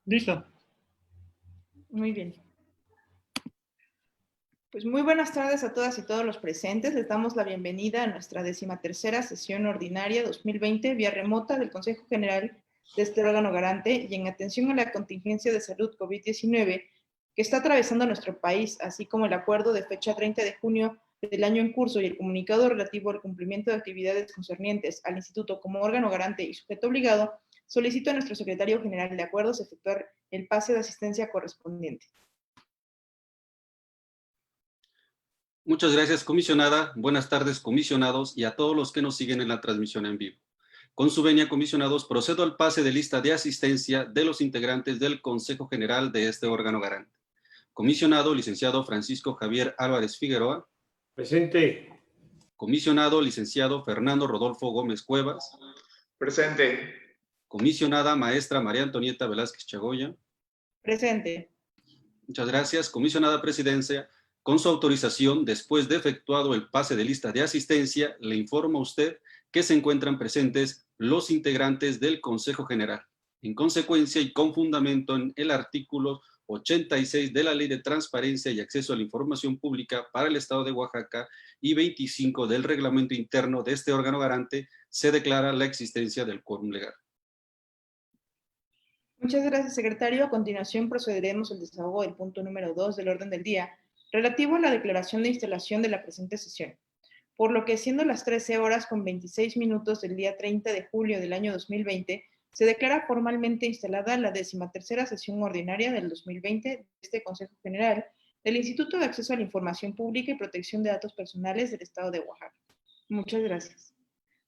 Listo. Muy bien. Pues muy buenas tardes a todas y todos los presentes. Les damos la bienvenida a nuestra 13ª sesión ordinaria 2020 vía remota del Consejo General de este órgano garante y en atención a la contingencia de salud COVID-19 que está atravesando nuestro país, así como el acuerdo de fecha 30 de junio del año en curso y el comunicado relativo al cumplimiento de actividades concernientes al Instituto como órgano garante y sujeto obligado, solicito a nuestro secretario general de acuerdos efectuar el pase de asistencia correspondiente. Muchas gracias, comisionada. Buenas tardes, comisionados, y a todos los que nos siguen en la transmisión en vivo. Con su venia, comisionados, procedo al pase de lista de asistencia de los integrantes del Consejo General de este órgano garante. Comisionado, licenciado Francisco Javier Álvarez Figueroa. Presente. Comisionado, licenciado Fernando Rodolfo Gómez Cuevas. Presente. Comisionada, maestra María Antonieta Velázquez Chagoya. Presente. Muchas gracias. Comisionada Presidencia, con su autorización, después de efectuado el pase de lista de asistencia, le informo a usted que se encuentran presentes los integrantes del Consejo General. En consecuencia y con fundamento en el artículo 86 de la Ley de Transparencia y Acceso a la Información Pública para el Estado de Oaxaca y 25 del Reglamento Interno de este órgano garante, se declara la existencia del quórum legal. Muchas gracias, secretario. A continuación procederemos al desahogo del punto número 2 del orden del día, relativo a la declaración de instalación de la presente sesión. Por lo que, siendo las 13 horas con 26 minutos del día 30 de julio del año 2020, se declara formalmente instalada la 13ª sesión ordinaria del 2020 de este Consejo General del Instituto de Acceso a la Información Pública y Protección de Datos Personales del Estado de Oaxaca. Muchas gracias.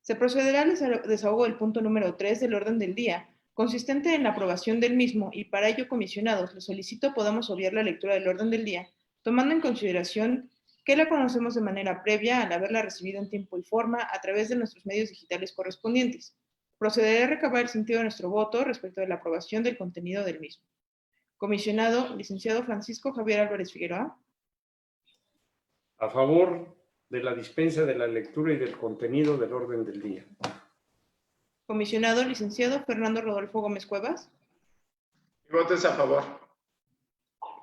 Se procederá al desahogo del punto número 3 del orden del día, consistente en la aprobación del mismo, y para ello, comisionados, les solicito podamos obviar la lectura del orden del día, tomando en consideración que la conocemos de manera previa al haberla recibido en tiempo y forma a través de nuestros medios digitales correspondientes. Procederé a recabar el sentido de nuestro voto respecto de la aprobación del contenido del mismo. Comisionado, licenciado Francisco Javier Álvarez Figueroa. A favor de la dispensa de la lectura y del contenido del orden del día. Comisionado, licenciado Fernando Rodolfo Gómez Cuevas. Mi voto es a favor.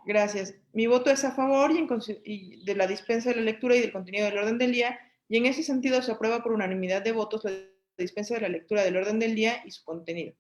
Gracias. Mi voto es a favor y de la dispensa de la lectura y del contenido del orden del día, y en ese sentido se aprueba por unanimidad de votos la dispensa de la lectura del orden del día y su contenido.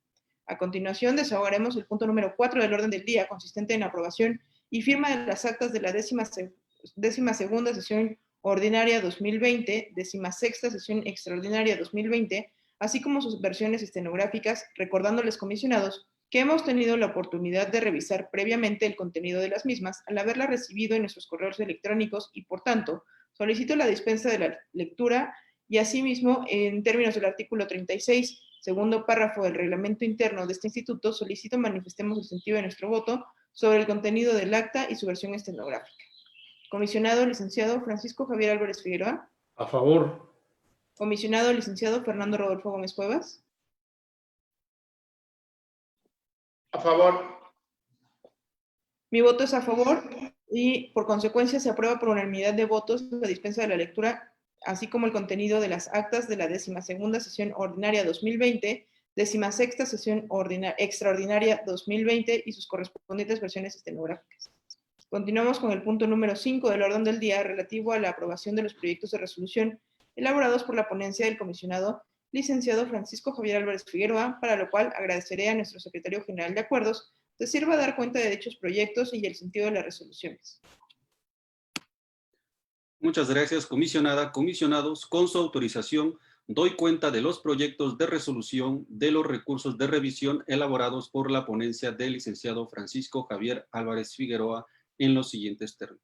A continuación, desahogaremos el punto número 4 del orden del día, consistente en aprobación y firma de las actas de la 12ª sesión ordinaria 2020, 16ª sesión extraordinaria 2020, así como sus versiones estenográficas, recordándoles, comisionados, que hemos tenido la oportunidad de revisar previamente el contenido de las mismas al haberla recibido en nuestros correos electrónicos y, por tanto, solicito la dispensa de la lectura y, asimismo, en términos del artículo 36, segundo párrafo del reglamento interno de este instituto, solicito manifestemos el sentido de nuestro voto sobre el contenido del acta y su versión estenográfica. Comisionado licenciado Francisco Javier Álvarez Figueroa. A favor. Comisionado licenciado Fernando Rodolfo Gómez Cuevas. A favor. Mi voto es a favor y, por consecuencia, se aprueba por unanimidad de votos la dispensa de la lectura, así como el contenido de las actas de la 12ª sesión ordinaria 2020, 16ª sesión extraordinaria 2020 y sus correspondientes versiones estenográficas. Continuamos con el punto número 5 del orden del día, relativo a la aprobación de los proyectos de resolución elaborados por la ponencia del comisionado licenciado Francisco Javier Álvarez Figueroa, para lo cual agradeceré a nuestro secretario general de acuerdos se sirva a dar cuenta de dichos proyectos y el sentido de las resoluciones. Muchas gracias, comisionada. Comisionados, con su autorización, doy cuenta de los proyectos de resolución de los recursos de revisión elaborados por la ponencia del licenciado Francisco Javier Álvarez Figueroa en los siguientes términos.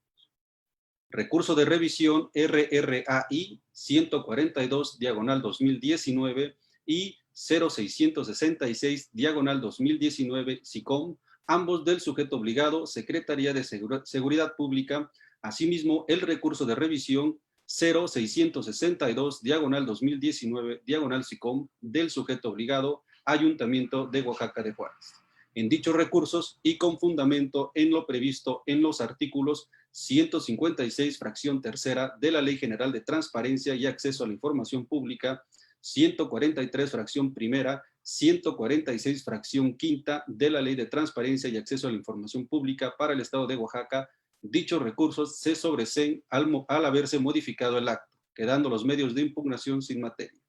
Recurso de revisión RRAI 142/2019 y 0666/2019 SICOM, ambos del sujeto obligado, Secretaría de Seguridad Pública. Asimismo, el recurso de revisión 0662/2019 SICOM del sujeto obligado, Ayuntamiento de Oaxaca de Juárez. En dichos recursos y con fundamento en lo previsto en los artículos 156, fracción tercera de la Ley General de Transparencia y Acceso a la Información Pública, 143, fracción primera, 146, fracción quinta de la Ley de Transparencia y Acceso a la Información Pública para el Estado de Oaxaca, dichos recursos se sobreseen al haberse modificado el acto, quedando los medios de impugnación sin materia.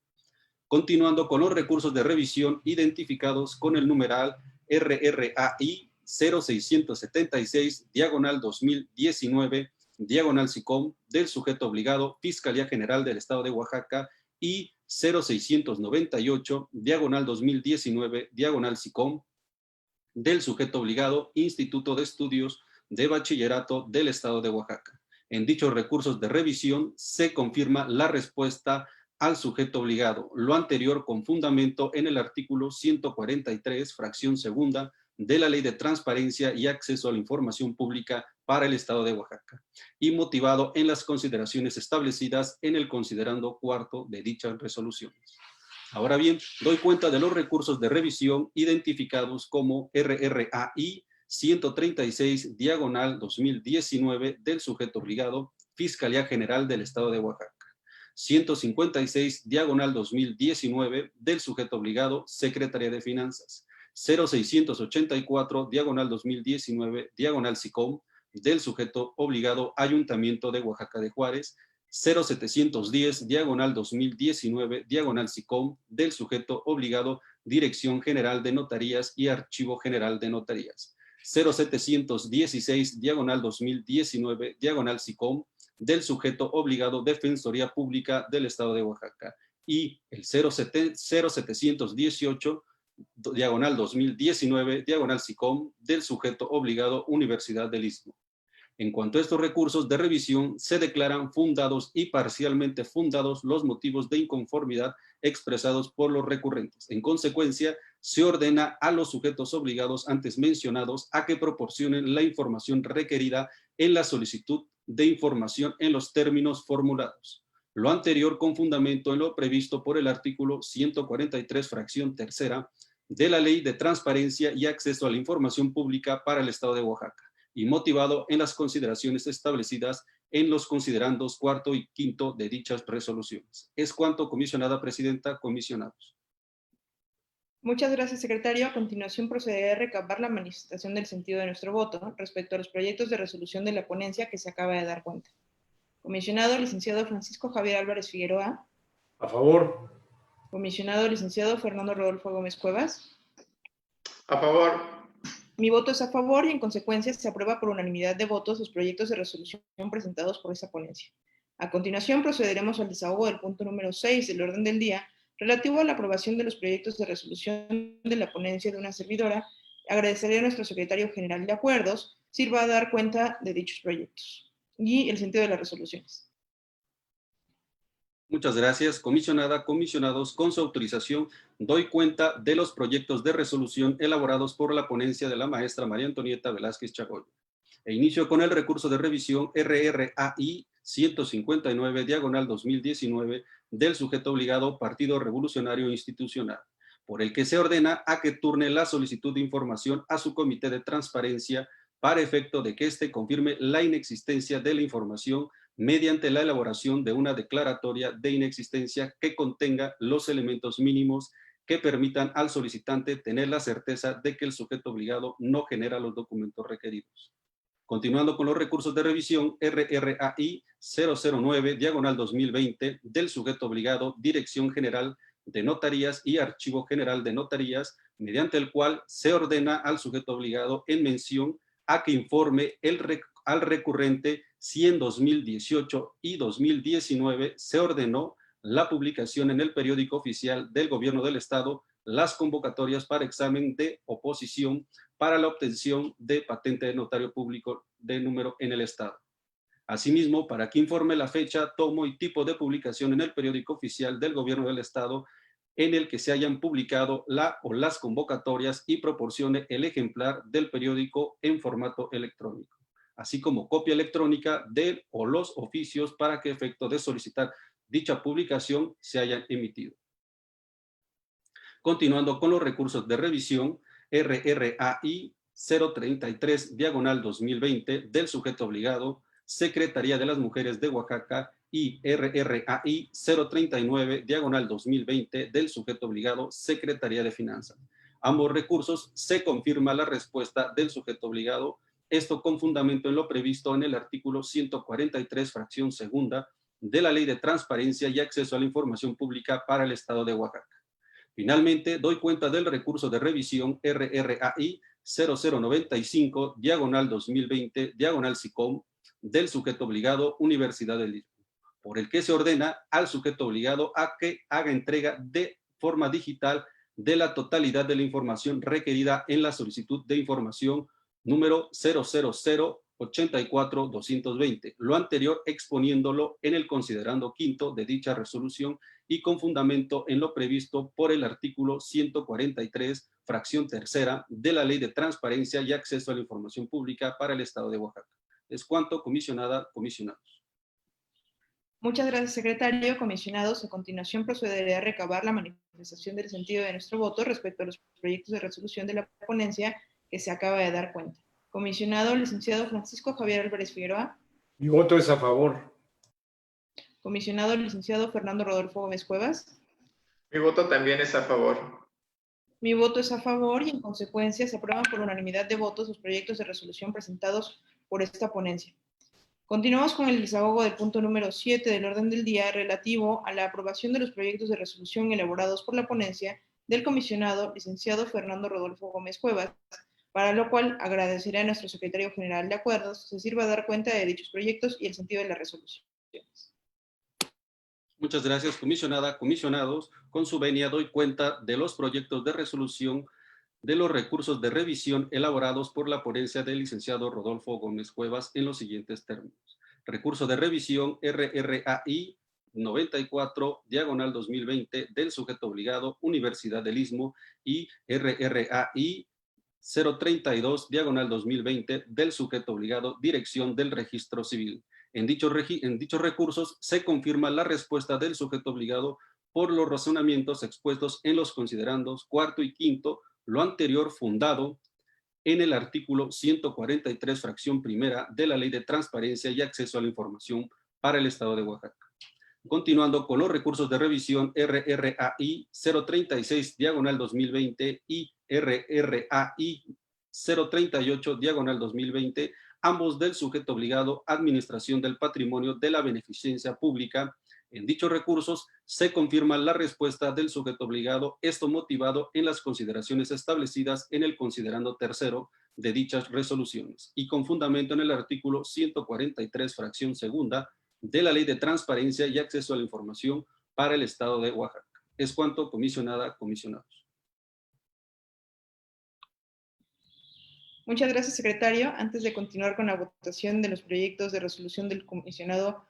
Continuando con los recursos de revisión identificados con el numeral RRAI 0676, diagonal 2019, diagonal SICOM, del sujeto obligado, Fiscalía General del Estado de Oaxaca, y 0698, diagonal 2019, diagonal SICOM, del sujeto obligado, Instituto de Estudios de Bachillerato del Estado de Oaxaca. En dichos recursos de revisión se confirma la respuesta al sujeto obligado, lo anterior con fundamento en el artículo 143, fracción segunda, de la Ley de Transparencia y Acceso a la Información Pública para el Estado de Oaxaca, y motivado en las consideraciones establecidas en el considerando cuarto de dichas resoluciones. Ahora bien, doy cuenta de los recursos de revisión identificados como RRAI 136, diagonal 2019, del sujeto obligado, Fiscalía General del Estado de Oaxaca. 156, diagonal 2019, del sujeto obligado, Secretaría de Finanzas. 0684, diagonal 2019, diagonal SICOM, del sujeto obligado, Ayuntamiento de Oaxaca de Juárez. 0710, diagonal 2019, diagonal SICOM, del sujeto obligado, Dirección General de Notarías y Archivo General de Notarías. 0716, diagonal 2019, diagonal SICOM, del sujeto obligado, Defensoría Pública del Estado de Oaxaca. Y el 0718, diagonal 2019, diagonal SICOM, del sujeto obligado, Universidad del Istmo. En cuanto a estos recursos de revisión, se declaran fundados y parcialmente fundados los motivos de inconformidad expresados por los recurrentes. En consecuencia, se ordena a los sujetos obligados antes mencionados a que proporcionen la información requerida en la solicitud de información en los términos formulados. Lo anterior con fundamento en lo previsto por el artículo 143, fracción tercera, de la Ley de Transparencia y Acceso a la Información Pública para el Estado de Oaxaca, y motivado en las consideraciones establecidas en los considerandos cuarto y quinto de dichas resoluciones. Es cuanto, comisionada presidenta, comisionados. Muchas gracias, secretario. A continuación procederé a recabar la manifestación del sentido de nuestro voto respecto a los proyectos de resolución de la ponencia que se acaba de dar cuenta. Comisionado licenciado Francisco Javier Álvarez Figueroa. A favor. Comisionado licenciado Fernando Rodolfo Gómez Cuevas. A favor. Mi voto es a favor y en consecuencia se aprueba por unanimidad de votos los proyectos de resolución presentados por esa ponencia. A continuación procederemos al desahogo del punto número 6 del orden del día relativo a la aprobación de los proyectos de resolución de la ponencia de una servidora. Agradeceré a nuestro secretario general de acuerdos sirva a dar cuenta de dichos proyectos y el sentido de las resoluciones. Muchas gracias, comisionada, comisionados. Con su autorización, doy cuenta de los proyectos de resolución elaborados por la ponencia de la maestra María Antonieta Velázquez Chagoy. E inicio con el recurso de revisión RRAI 159, diagonal 2019, del sujeto obligado, Partido Revolucionario Institucional, por el que se ordena a que turne la solicitud de información a su Comité de Transparencia para efecto de que éste confirme la inexistencia de la información mediante la elaboración de una declaratoria de inexistencia que contenga los elementos mínimos que permitan al solicitante tener la certeza de que el sujeto obligado no genera los documentos requeridos. Continuando con los recursos de revisión, RRAI 009, diagonal 2020, del sujeto obligado, Dirección General de Notarías y Archivo General de Notarías, mediante el cual se ordena al sujeto obligado en mención a que informe al recurrente si en 2018 y 2019 se ordenó la publicación en el periódico oficial del Gobierno del Estado las convocatorias para examen de oposición para la obtención de patente de notario público de número en el Estado. Asimismo, para que informe la fecha, tomo y tipo de publicación en el periódico oficial del Gobierno del Estado en el que se hayan publicado la o las convocatorias y proporcione el ejemplar del periódico en formato electrónico, así como copia electrónica de o los oficios para que efecto de solicitar dicha publicación se hayan emitido. Continuando con los recursos de revisión, RRAI 033, diagonal 2020, del sujeto obligado, Secretaría de las Mujeres de Oaxaca, y RRAI 039, diagonal 2020, del sujeto obligado, Secretaría de Finanzas. Ambos recursos se confirma la respuesta del sujeto obligado, esto con fundamento en lo previsto en el artículo 143, fracción segunda, de la Ley de Transparencia y Acceso a la Información Pública para el Estado de Oaxaca. Finalmente, doy cuenta del recurso de revisión RRAI 0095, diagonal 2020, diagonal SICOM, del sujeto obligado, Universidad del Istmo, por el que se ordena al sujeto obligado a que haga entrega de forma digital de la totalidad de la información requerida en la solicitud de información número 000-84-220, lo anterior exponiéndolo en el considerando quinto de dicha resolución y con fundamento en lo previsto por el artículo 143, fracción tercera, de la Ley de Transparencia y Acceso a la Información Pública para el Estado de Oaxaca. Es cuanto, comisionada, comisionados. Muchas gracias, secretario. Comisionados, a continuación procederé a recabar la manifestación del sentido de nuestro voto respecto a los proyectos de resolución de la ponencia que se acaba de dar cuenta. Comisionado licenciado Francisco Javier Álvarez Figueroa. Mi voto es a favor. Comisionado licenciado Fernando Rodolfo Gómez Cuevas. Mi voto también es a favor. Mi voto es a favor y en consecuencia se aprueban por unanimidad de votos los proyectos de resolución presentados por esta ponencia. Continuamos con el desahogo del punto número 7 del orden del día relativo a la aprobación de los proyectos de resolución elaborados por la ponencia del comisionado licenciado Fernando Rodolfo Gómez Cuevas, para lo cual agradeceré a nuestro secretario general de acuerdos se sirva a dar cuenta de dichos proyectos y el sentido de las resoluciones. Muchas gracias, comisionada, comisionados. Con su venia doy cuenta de los proyectos de resolución de los recursos de revisión elaborados por la ponencia del licenciado Rodolfo Gómez Cuevas en los siguientes términos. Recurso de revisión RRAI 94, diagonal 2020, del sujeto obligado, Universidad del Istmo, y RRAI 032, diagonal 2020, del sujeto obligado, Dirección del Registro Civil. En dichos recursos se confirma la respuesta del sujeto obligado por los razonamientos expuestos en los considerandos cuarto y quinto, lo anterior fundado en el artículo 143, fracción primera, de la Ley de Transparencia y Acceso a la Información para el Estado de Oaxaca. Continuando con los recursos de revisión RRAI 036, diagonal 2020, y RRAI 038, diagonal 2020, ambos del sujeto obligado, Administración del Patrimonio de la Beneficencia Pública. En dichos recursos se confirma la respuesta del sujeto obligado, esto motivado en las consideraciones establecidas en el considerando tercero de dichas resoluciones y con fundamento en el artículo 143, fracción segunda, de la Ley de Transparencia y Acceso a la Información para el Estado de Oaxaca. Es cuanto, comisionada, comisionados. Muchas gracias, secretario. Antes de continuar con la votación de los proyectos de resolución del comisionado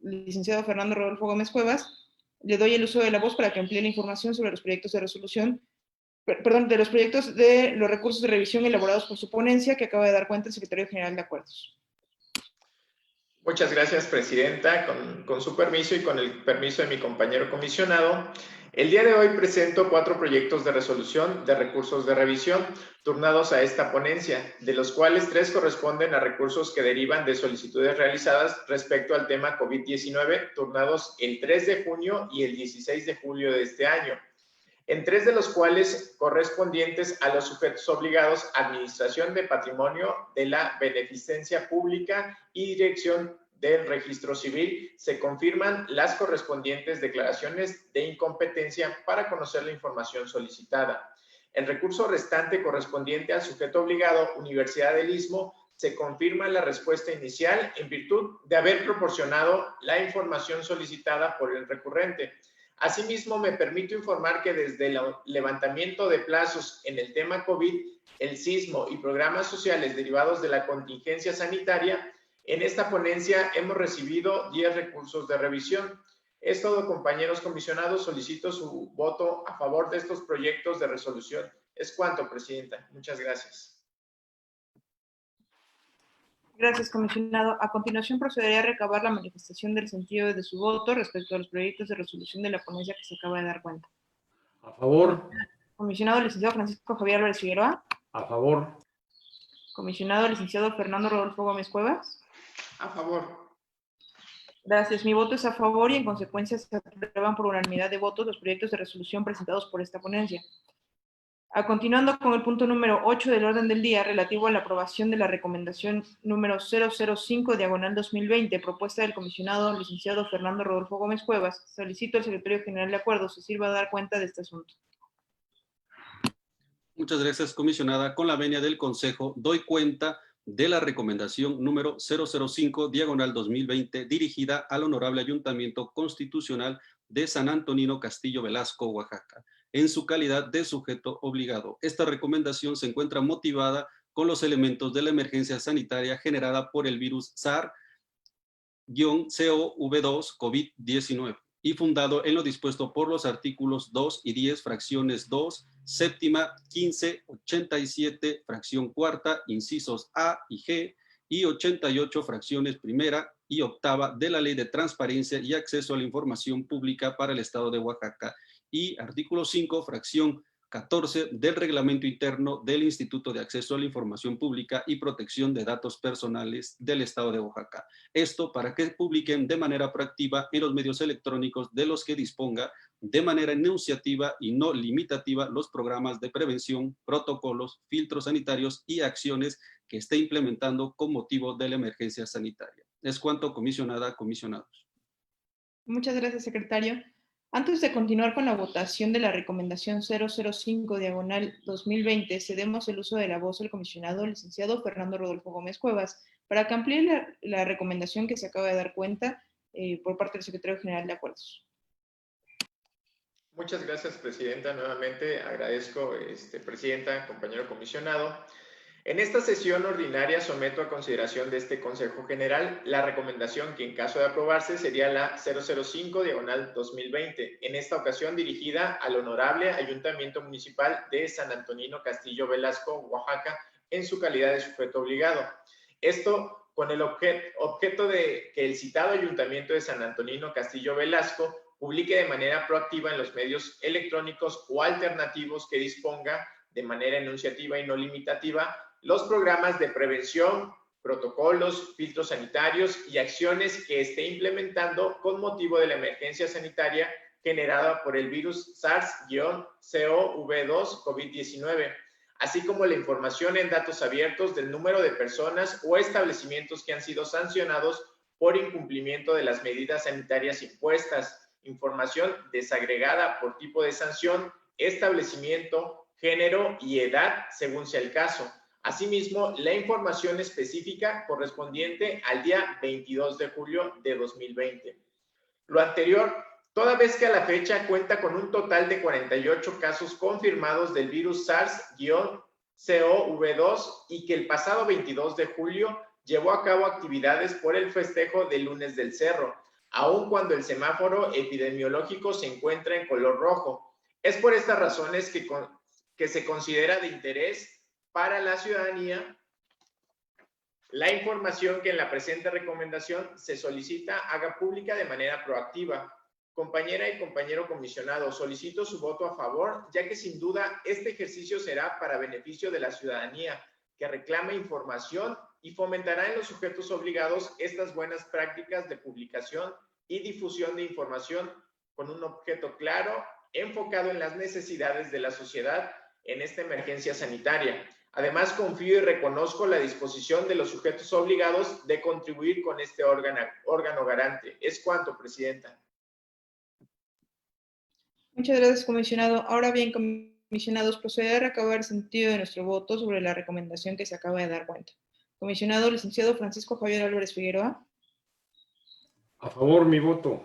licenciado Fernando Rodolfo Gómez Cuevas, le doy el uso de la voz para que amplíe la información sobre los proyectos de resolución, de los proyectos de los recursos de revisión elaborados por su ponencia que acaba de dar cuenta el secretario general de acuerdos. Muchas gracias, presidenta. Con su permiso y con el permiso de mi compañero comisionado, el día de hoy presento 4 proyectos de resolución de recursos de revisión turnados a esta ponencia, de los cuales 3 corresponden a recursos que derivan de solicitudes realizadas respecto al tema COVID-19, turnados el 3 de junio y el 16 de julio de este año. En 3 de los cuales correspondientes a los sujetos obligados, Administración de Patrimonio de la Beneficencia Pública y Dirección del Registro Civil, se confirman las correspondientes declaraciones de incompetencia para conocer la información solicitada. El recurso restante correspondiente al sujeto obligado, Universidad del Istmo, se confirma la respuesta inicial en virtud de haber proporcionado la información solicitada por el recurrente. Asimismo, me permito informar que desde el levantamiento de plazos en el tema COVID, el sismo y programas sociales derivados de la contingencia sanitaria, en esta ponencia hemos recibido 10 recursos de revisión. Es todo, compañeros comisionados. Solicito su voto a favor de estos proyectos de resolución. Es cuanto, presidenta. Muchas gracias. Gracias, comisionado. A continuación procederé a recabar la manifestación del sentido de su voto respecto a los proyectos de resolución de la ponencia que se acaba de dar cuenta. A favor. Comisionado licenciado Francisco Javier Álvarez Figueroa. A favor. Comisionado licenciado Fernando Rodolfo Gómez Cuevas. A favor. Gracias. Mi voto es a favor y en consecuencia se aprueban por unanimidad de votos los proyectos de resolución presentados por esta ponencia. Continuando con el punto número 8 del orden del día, relativo a la aprobación de la recomendación número 005/2020, propuesta del comisionado licenciado Fernando Rodolfo Gómez Cuevas, solicito al secretario general de Acuerdos se sirva a dar cuenta de este asunto. Muchas gracias, comisionada. Con la venia del Consejo, doy cuenta de la recomendación número 005/2020, dirigida al Honorable Ayuntamiento Constitucional de San Antonino Castillo Velasco, Oaxaca, en su calidad de sujeto obligado. Esta recomendación se encuentra motivada con los elementos de la emergencia sanitaria generada por el virus SARS-CoV-2 COVID-19 y fundado en lo dispuesto por los artículos 2 y 10, fracciones 2, séptima, 15, 87, fracción cuarta, incisos A y G, y 88, fracciones primera y octava de la Ley de Transparencia y Acceso a la Información Pública para el Estado de Oaxaca, y artículo 5, fracción 14 del Reglamento Interno del Instituto de Acceso a la Información Pública y Protección de Datos Personales del Estado de Oaxaca. Esto para que publiquen de manera proactiva en los medios electrónicos de los que disponga, de manera enunciativa y no limitativa, los programas de prevención, protocolos, filtros sanitarios y acciones que esté implementando con motivo de la emergencia sanitaria. Es cuanto, comisionada, comisionados. Muchas gracias, secretario. Antes de continuar con la votación de la recomendación 005/2020, cedemos el uso de la voz al comisionado licenciado Fernando Rodolfo Gómez Cuevas para que amplíe la recomendación que se acaba de dar cuenta por parte del secretario general de Acuerdos. Muchas gracias, presidenta. Nuevamente agradezco, presidenta, compañero comisionado. En esta sesión ordinaria someto a consideración de este Consejo General la recomendación que en caso de aprobarse sería la 005/2020, en esta ocasión dirigida al Honorable Ayuntamiento Municipal de San Antonino Castillo Velasco, Oaxaca, en su calidad de sujeto obligado. Esto con el objeto de que el citado Ayuntamiento de San Antonino Castillo Velasco publique de manera proactiva en los medios electrónicos o alternativos que disponga de manera enunciativa y no limitativa los programas de prevención, protocolos, filtros sanitarios y acciones que esté implementando con motivo de la emergencia sanitaria generada por el virus SARS-CoV-2 COVID-19, así como la información en datos abiertos del número de personas o establecimientos que han sido sancionados por incumplimiento de las medidas sanitarias impuestas, información desagregada por tipo de sanción, establecimiento, género y edad, según sea el caso. Asimismo, la información específica correspondiente al día 22 de julio de 2020. Lo anterior, toda vez que a la fecha cuenta con un total de 48 casos confirmados del virus SARS-CoV-2 y que el pasado 22 de julio llevó a cabo actividades por el festejo del Lunes del Cerro, aun cuando el semáforo epidemiológico se encuentra en color rojo. Es por estas razones que se considera de interés para la ciudadanía la información que en la presente recomendación se solicita haga pública de manera proactiva. Compañera y compañero comisionado, solicito su voto a favor, ya que sin duda este ejercicio será para beneficio de la ciudadanía, que reclama información y fomentará en los sujetos obligados estas buenas prácticas de publicación y difusión de información con un objeto claro, enfocado en las necesidades de la sociedad en esta emergencia sanitaria. Además, confío y reconozco la disposición de los sujetos obligados de contribuir con este órgano garante. Es cuanto, presidenta. Muchas gracias, comisionado. Ahora bien, comisionados, proceder a recabar el sentido de nuestro voto sobre la recomendación que se acaba de dar cuenta. Comisionado licenciado Francisco Javier Álvarez Figueroa. A favor, mi voto.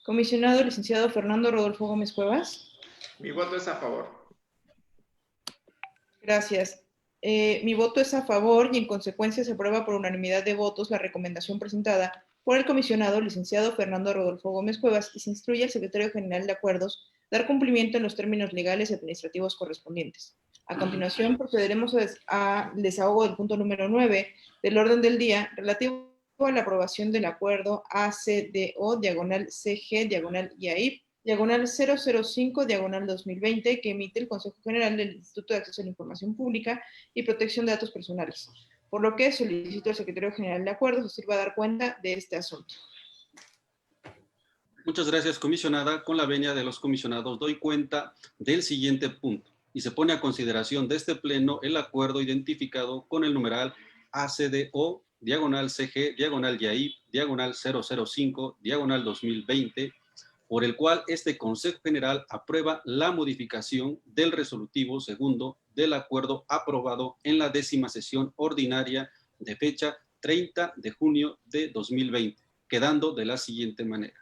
Comisionado licenciado Fernando Rodolfo Gómez Cuevas. Mi voto es a favor. Gracias. Mi voto es a favor y en consecuencia se aprueba por unanimidad de votos la recomendación presentada por el comisionado licenciado Fernando Rodolfo Gómez Cuevas y se instruye al secretario general de Acuerdos dar cumplimiento en los términos legales y administrativos correspondientes. A continuación procederemos al desahogo del punto número 9 del orden del día relativo a la aprobación del acuerdo ACDO/CG/IAIP /005/2020 que emite el Consejo General del Instituto de Acceso a la Información Pública y Protección de Datos Personales. por lo que solicito al secretario general de Acuerdos se sirva a dar cuenta de este asunto. Muchas gracias, comisionada. Con la venia de los comisionados doy cuenta del siguiente punto y se pone a consideración de este pleno el acuerdo identificado con el numeral ACDO, diagonal CG, diagonal YAIP, diagonal 005, diagonal 2020, por el cual este Consejo General aprueba la modificación del resolutivo segundo del acuerdo aprobado en la 10ª sesión ordinaria de fecha 30 de junio de 2020, quedando de la siguiente manera.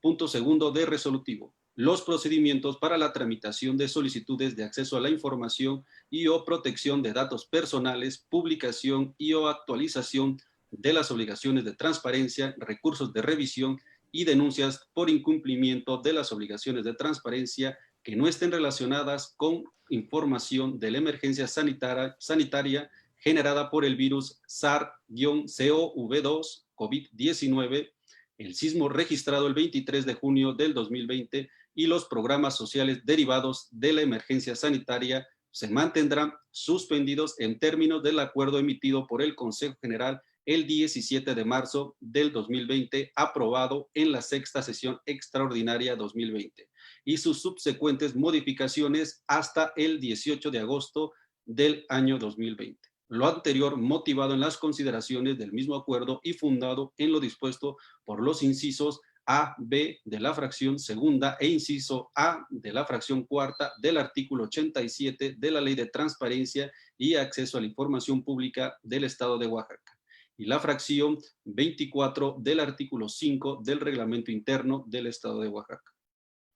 Punto segundo de resolutivo. Los procedimientos para la tramitación de solicitudes de acceso a la información y o protección de datos personales, publicación y o actualización de las obligaciones de transparencia, recursos de revisión y denuncias por incumplimiento de las obligaciones de transparencia que no estén relacionadas con información de la emergencia sanitaria generada por el virus SARS-CoV-2 COVID-19, el sismo registrado el 23 de junio del 2020 y los programas sociales derivados de la emergencia sanitaria se mantendrán suspendidos en términos del acuerdo emitido por el Consejo General el 17 de marzo del 2020, aprobado en la 6ª sesión extraordinaria 2020, y sus subsecuentes modificaciones hasta el 18 de agosto del año 2020. Lo anterior motivado en las consideraciones del mismo acuerdo y fundado en lo dispuesto por los incisos A, B de la fracción segunda e inciso A de la fracción cuarta del artículo 87 de la Ley de Transparencia y Acceso a la Información Pública del Estado de Oaxaca y la fracción 24 del artículo 5 del Reglamento Interno del Estado de Oaxaca.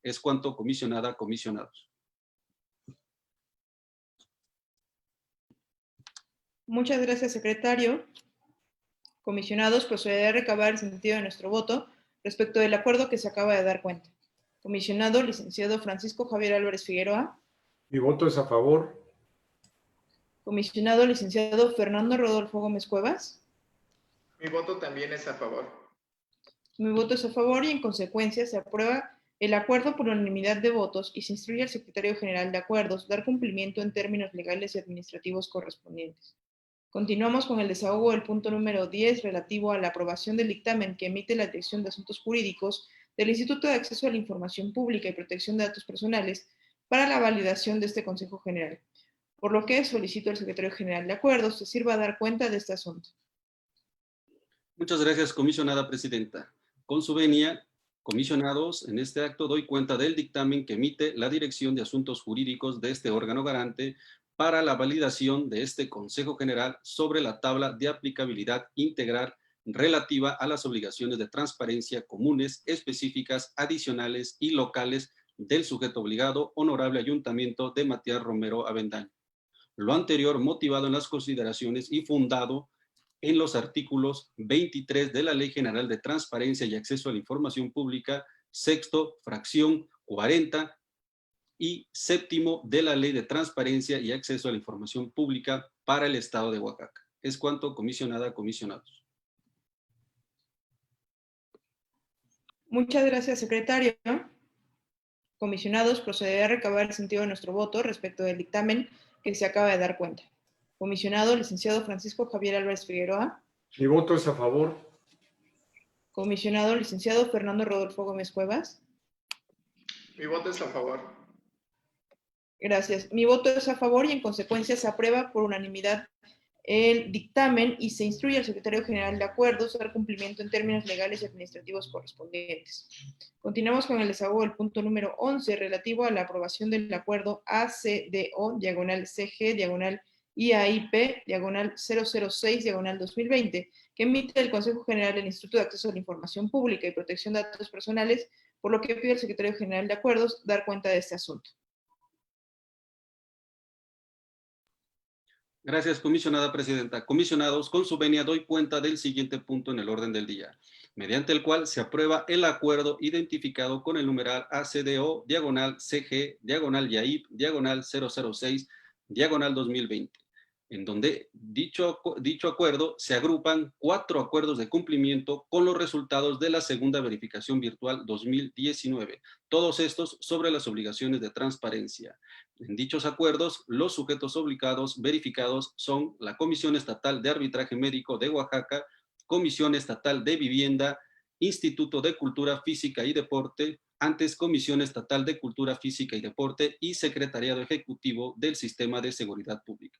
Es cuanto, comisionada, comisionados. Muchas gracias, secretario. Comisionados, procederé a recabar el sentido de nuestro voto respecto del acuerdo que se acaba de dar cuenta. Comisionado, licenciado Francisco Javier Álvarez Figueroa. Mi voto es a favor. Comisionado, licenciado Fernando Rodolfo Gómez Cuevas. Mi voto también es a favor. Mi voto es a favor y en consecuencia se aprueba el acuerdo por unanimidad de votos y se instruye al secretario general de Acuerdos dar cumplimiento en términos legales y administrativos correspondientes. Continuamos con el desahogo del punto número 10 relativo a la aprobación del dictamen que emite la Dirección de Asuntos Jurídicos del Instituto de Acceso a la Información Pública y Protección de Datos Personales para la validación de este Consejo General, por lo que solicito al secretario general de Acuerdos se sirva a dar cuenta de este asunto. Muchas gracias, comisionada presidenta. Con su venia, comisionados, en este acto doy cuenta del dictamen que emite la Dirección de Asuntos Jurídicos de este órgano garante para la validación de este Consejo General sobre la tabla de aplicabilidad integral relativa a las obligaciones de transparencia comunes, específicas, adicionales y locales del sujeto obligado, Honorable Ayuntamiento de Matías Romero Avendaño. Lo anterior motivado en las consideraciones y fundado en los artículos 23 de la Ley General de Transparencia y Acceso a la Información Pública, sexto, fracción 40, y séptimo de la Ley de Transparencia y Acceso a la Información Pública para el Estado de Oaxaca. Es cuanto, comisionada, comisionados. Muchas gracias, secretario. Comisionados, procederé a recabar el sentido de nuestro voto respecto del dictamen que se acaba de dar cuenta. Comisionado, licenciado Francisco Javier Álvarez Figueroa. Mi voto es a favor. Comisionado, licenciado Fernando Rodolfo Gómez Cuevas. Mi voto es a favor. Gracias. Mi voto es a favor y en consecuencia se aprueba por unanimidad el dictamen y se instruye al secretario general de Acuerdos a dar cumplimiento en términos legales y administrativos correspondientes. Continuamos con el desahogo del punto número 11 relativo a la aprobación del acuerdo ACDO, diagonal CG, diagonal IAIP, diagonal 006, diagonal 2020, que emite el Consejo General del Instituto de Acceso a la Información Pública y Protección de Datos Personales, por lo que pide al secretario general de Acuerdos dar cuenta de este asunto. Gracias, comisionada presidenta. Comisionados, con su venia doy cuenta del siguiente punto en el orden del día, mediante el cual se aprueba el acuerdo identificado con el numeral ACDO, diagonal CG, diagonal YAIP, diagonal 006, diagonal 2020, en donde dicho acuerdo se agrupan 4 acuerdos de cumplimiento con los resultados de la segunda verificación virtual 2019, todos estos sobre las obligaciones de transparencia. En dichos acuerdos, los sujetos obligados verificados son la Comisión Estatal de Arbitraje Médico de Oaxaca, Comisión Estatal de Vivienda, Instituto de Cultura Física y Deporte, antes Comisión Estatal de Cultura Física y Deporte y Secretariado Ejecutivo del Sistema de Seguridad Pública.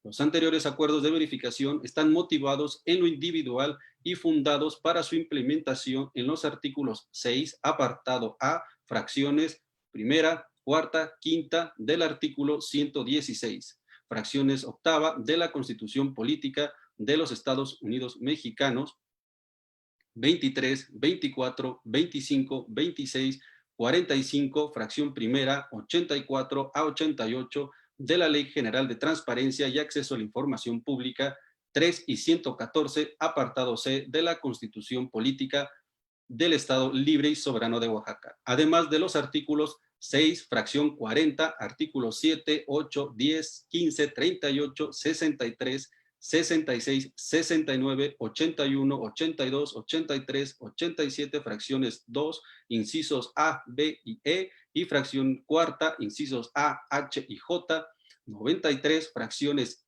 Los anteriores acuerdos de verificación están motivados en lo individual y fundados para su implementación en los artículos 6, apartado A, fracciones primera, cuarta, quinta del artículo 116, fracciones octava de la Constitución Política de los Estados Unidos Mexicanos, 23, 24, 25, 26, 45, fracción primera, 84 a 88 de la Ley General de Transparencia y Acceso a la Información Pública, 3 y 114, apartado C de la Constitución Política del Estado Libre y Soberano de Oaxaca, además de los artículos 6, fracción 40, artículos 7, 8, 10, 15, 38, 63, 66, 69, 81, 82, 83, 87, fracciones 2, incisos A, B y E, y fracción cuarta, incisos A, H y J, 93, fracciones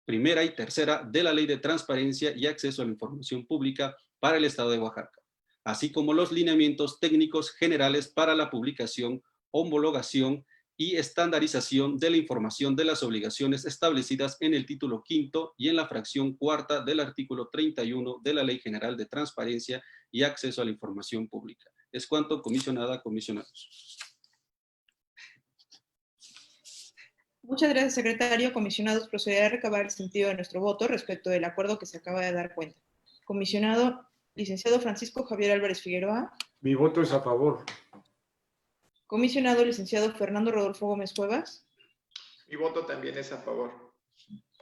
primera y tercera de la Ley de Transparencia y Acceso a la Información Pública para el Estado de Oaxaca, así como los lineamientos técnicos generales para la publicación, homologación y estandarización de la información de las obligaciones establecidas en el título quinto y en la fracción cuarta del artículo 31 de la Ley General de Transparencia y Acceso a la Información Pública. Es cuanto, comisionada, comisionados. Muchas gracias, secretario. Comisionados, procederé a recabar el sentido de nuestro voto respecto del acuerdo que se acaba de dar cuenta. Comisionado, licenciado Francisco Javier Álvarez Figueroa. Mi voto es a favor. Comisionado, licenciado Fernando Rodolfo Gómez Cuevas. Mi voto también es a favor.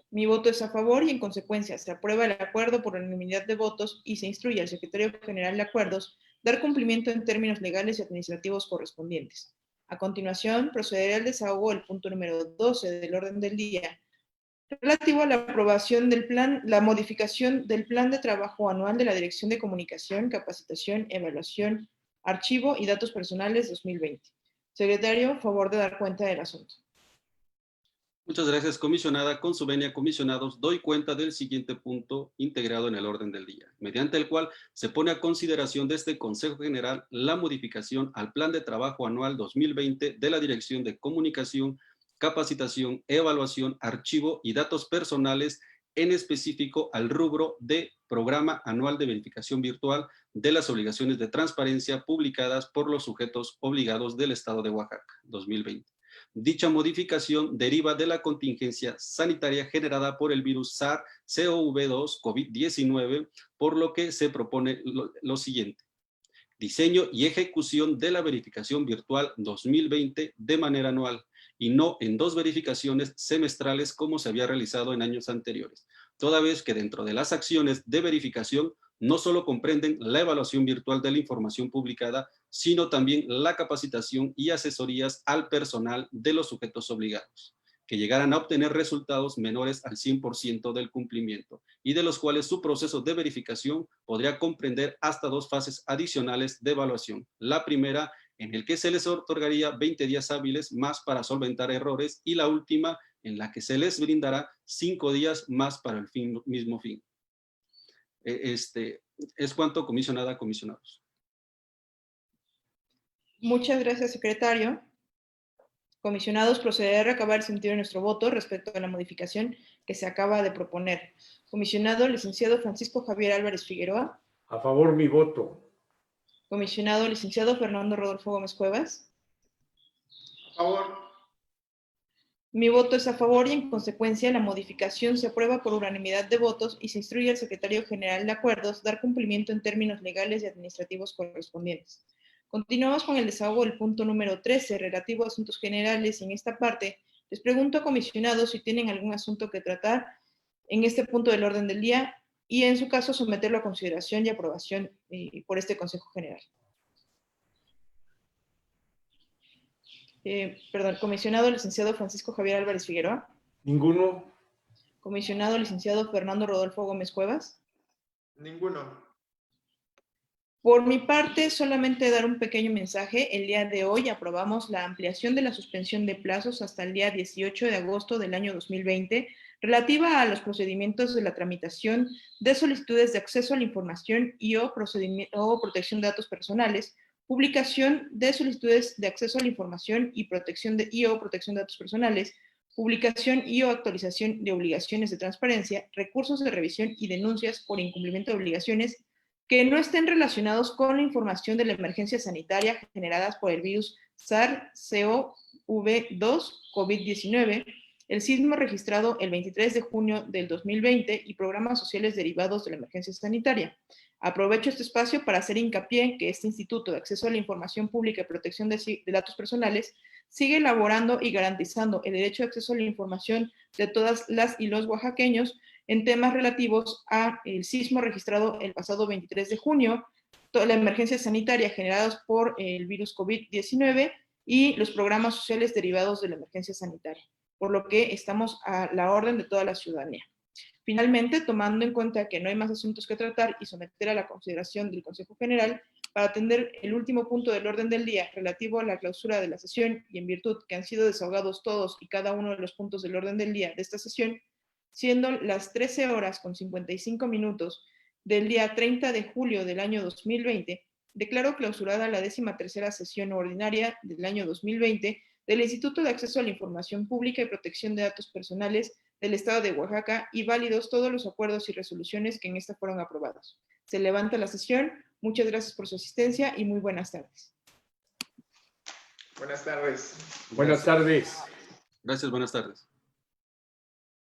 Mi voto es a favor y, en consecuencia, se aprueba el acuerdo por unanimidad de votos y se instruye al secretario general de acuerdos dar cumplimiento en términos legales y administrativos correspondientes. A continuación, procederé al desahogo del punto número 12 del orden del día, relativo a la aprobación del plan, la modificación del plan de trabajo anual de la Dirección de Comunicación, Capacitación, Evaluación, Archivo y Datos Personales 2020. Secretario, favor de dar cuenta del asunto. Muchas gracias, comisionada. Con su venia, comisionados, doy cuenta del siguiente punto integrado en el orden del día, mediante el cual se pone a consideración de este Consejo General la modificación al Plan de Trabajo Anual 2020 de la Dirección de Comunicación, Capacitación, Evaluación, Archivo y Datos Personales, en específico al rubro de Programa Anual de Verificación Virtual de las Obligaciones de Transparencia publicadas por los sujetos obligados del Estado de Oaxaca, 2020. Dicha modificación deriva de la contingencia sanitaria generada por el virus SARS-CoV-2 COVID-19, por lo que se propone lo siguiente: diseño y ejecución de la verificación virtual 2020 de manera anual y no en 2 verificaciones semestrales como se había realizado en años anteriores, toda vez que dentro de las acciones de verificación no solo comprenden la evaluación virtual de la información publicada, sino también la capacitación y asesorías al personal de los sujetos obligados, que llegaran a obtener resultados menores al 100% del cumplimiento, y de los cuales su proceso de verificación podría comprender hasta 2 fases adicionales de evaluación. La primera, en el que se les otorgaría 20 días hábiles más para solventar errores, y la última, en la que se les brindará 5 días más para el mismo fin. Es cuanto, comisionada, comisionados. Muchas gracias, secretario. Comisionados, procederé a recabar el sentido de nuestro voto respecto a la modificación que se acaba de proponer. Comisionado, licenciado Francisco Javier Álvarez Figueroa. A favor mi voto. Comisionado, licenciado Fernando Rodolfo Gómez Cuevas. A favor. Mi voto es a favor y, en consecuencia, la modificación se aprueba por unanimidad de votos y se instruye al secretario general de acuerdos dar cumplimiento en términos legales y administrativos correspondientes. Continuamos con el desahogo del punto número 13, relativo a asuntos generales, y en esta parte les pregunto a comisionados si tienen algún asunto que tratar en este punto del orden del día y, en su caso, someterlo a consideración y aprobación por este Consejo General. Comisionado licenciado Francisco Javier Álvarez Figueroa. Ninguno. Comisionado licenciado Fernando Rodolfo Gómez Cuevas. Ninguno. Por mi parte, solamente dar un pequeño mensaje. El día de hoy aprobamos la ampliación de la suspensión de plazos hasta el día 18 de agosto del año 2020 relativa a los procedimientos de la tramitación de solicitudes de acceso a la información o protección de datos personales, publicación de solicitudes de acceso a la información y protección de protección de datos personales, publicación o actualización de obligaciones de transparencia, recursos de revisión y denuncias por incumplimiento de obligaciones que no estén relacionados con la información de la emergencia sanitaria generadas por el virus SARS-CoV-2 COVID-19, el sismo registrado el 23 de junio del 2020 y programas sociales derivados de la emergencia sanitaria. Aprovecho este espacio para hacer hincapié en que este Instituto de Acceso a la Información Pública y Protección de Datos Personales sigue elaborando y garantizando el derecho de acceso a la información de todas las y los oaxaqueños en temas relativos al sismo registrado el pasado 23 de junio, toda la emergencia sanitaria generadas por el virus COVID-19 y los programas sociales derivados de la emergencia sanitaria, por lo que estamos a la orden de toda la ciudadanía. Finalmente, tomando en cuenta que no hay más asuntos que tratar y someter a la consideración del Consejo General, para atender el último punto del orden del día relativo a la clausura de la sesión y en virtud que han sido desahogados todos y cada uno de los puntos del orden del día de esta sesión, siendo las 13 horas con 55 minutos del día 30 de julio del año 2020, declaro clausurada la 13ª sesión ordinaria del año 2020 del Instituto de Acceso a la Información Pública y Protección de Datos Personales del Estado de Oaxaca y válidos todos los acuerdos y resoluciones que en esta fueron aprobados. Se levanta la sesión. Muchas gracias por su asistencia y muy buenas tardes. Buenas tardes. Buenas tardes. Gracias, buenas tardes.